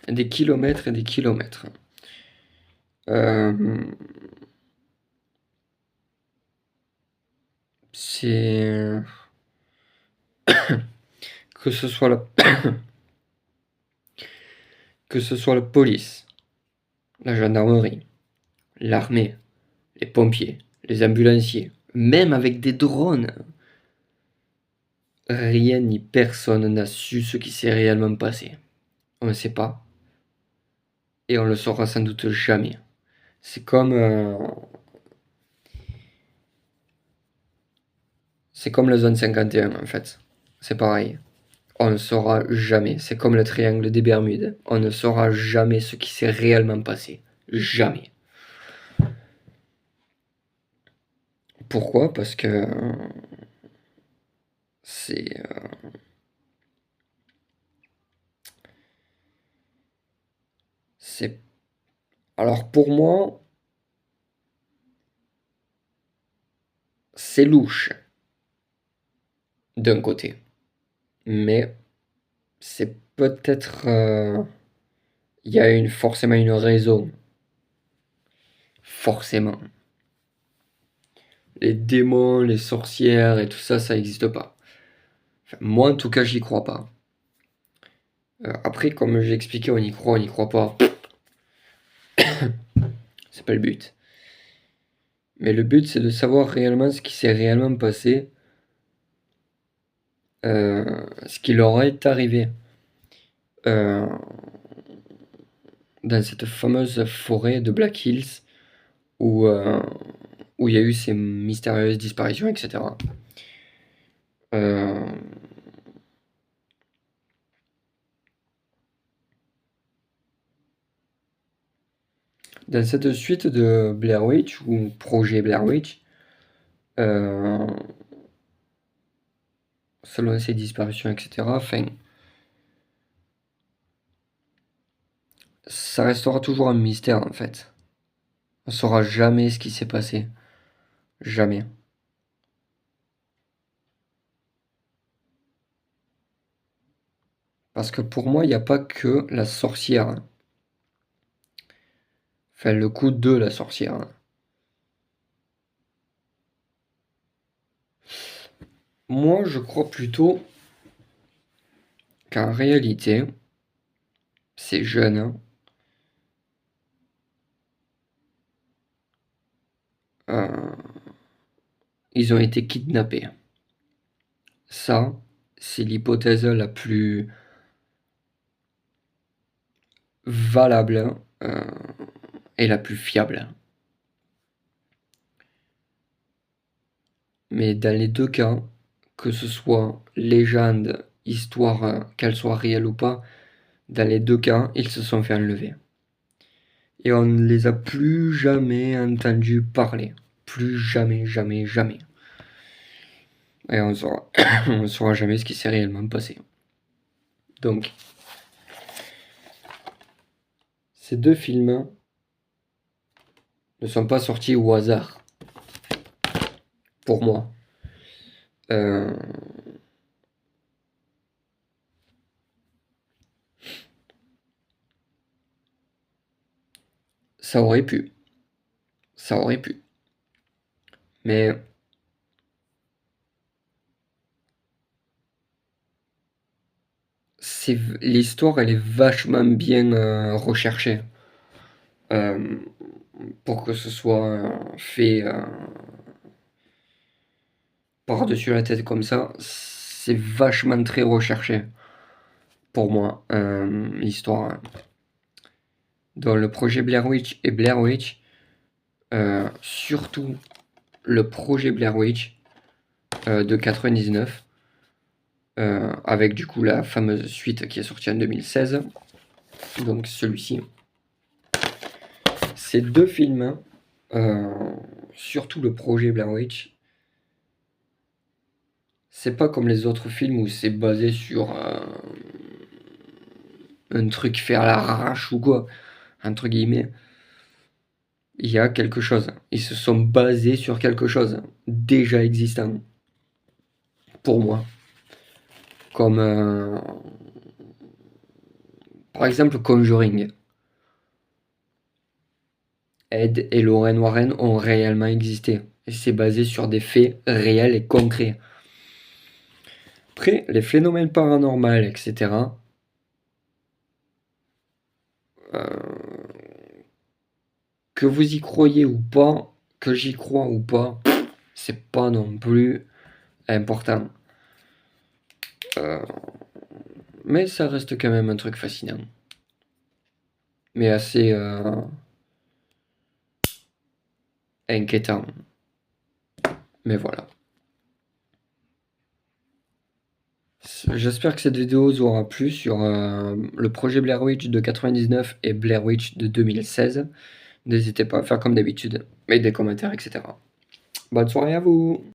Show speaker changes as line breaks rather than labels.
Des kilomètres et des kilomètres. Euh, c'est que ce soit la que ce soit la police, la gendarmerie, l'armée, les pompiers, les ambulanciers, même avec des drones, rien ni personne n'a su ce qui s'est réellement passé. On ne sait pas et on le saura sans doute jamais. C'est comme c'est comme la zone 51 en fait. C'est pareil. On ne saura jamais. C'est comme le triangle des Bermudes. On ne saura jamais ce qui s'est réellement passé. Jamais. Pourquoi? Parce que c'est c'est alors pour moi, c'est louche d'un côté, mais c'est peut-être il y a forcément une raison, forcément. Les démons, les sorcières et tout ça, ça n'existe pas. Enfin, moi, en tout cas, j'y crois pas. Après, comme j'ai expliqué, on n'y croit pas. C'est pas le but. Mais le but, c'est de savoir réellement ce qui s'est réellement passé, ce qui leur est arrivé euh, dans cette fameuse forêt de Black Hills où où il y a eu ces mystérieuses disparitions, etc. Euh, dans cette suite de Blair Witch ou projet Blair Witch, euh, selon ces disparitions, etc. Enfin, ça restera toujours un mystère en fait. On saura jamais ce qui s'est passé, jamais. Parce que pour moi, il n'y a pas que la sorcière. Enfin, le coup de la sorcière. Moi, je crois plutôt qu'en réalité, ces jeunes, euh, ils ont été kidnappés. Ça, c'est l'hypothèse la plus valable et la plus fiable. Mais dans les deux cas, que ce soit légende, histoire, qu'elle soit réelle ou pas, dans les deux cas, ils se sont fait enlever. Et on ne les a plus jamais entendus parler. Plus jamais, jamais, jamais. Et on saura, on saura jamais ce qui s'est réellement passé. Donc, ces deux films ne sont pas sortis au hasard, pour moi. Euh, ça aurait pu, ça aurait pu. Mais l'histoire, elle est vachement bien recherchée euh, pour que ce soit fait par-dessus la tête comme ça. C'est vachement très recherché pour moi, l'histoire. Dans le projet Blair Witch et Blair Witch, surtout le projet Blair Witch de 99, avec du coup la fameuse suite qui est sortie en 2016, donc celui-ci. Ces deux films, euh, surtout le projet Blair Witch, c'est pas comme les autres films où c'est basé sur un truc fait à l'arrache ou quoi, entre guillemets. Il y a quelque chose. Ils se sont basés sur quelque chose déjà existant, pour moi. Comme Par exemple, Conjuring. Ed et Lorraine Warren ont réellement existé. Et c'est basé sur des faits réels et concrets. Après, les phénomènes paranormaux, etc., que vous y croyez ou pas, que j'y crois ou pas, c'est pas non plus important. Mais ça reste quand même un truc fascinant. Mais assez inquiétant. Mais voilà. J'espère que cette vidéo vous aura plu sur le projet Blair Witch de 99 et Blair Witch de 2016. N'hésitez pas à faire comme d'habitude, mettre des commentaires, etc. Bonne soirée à vous!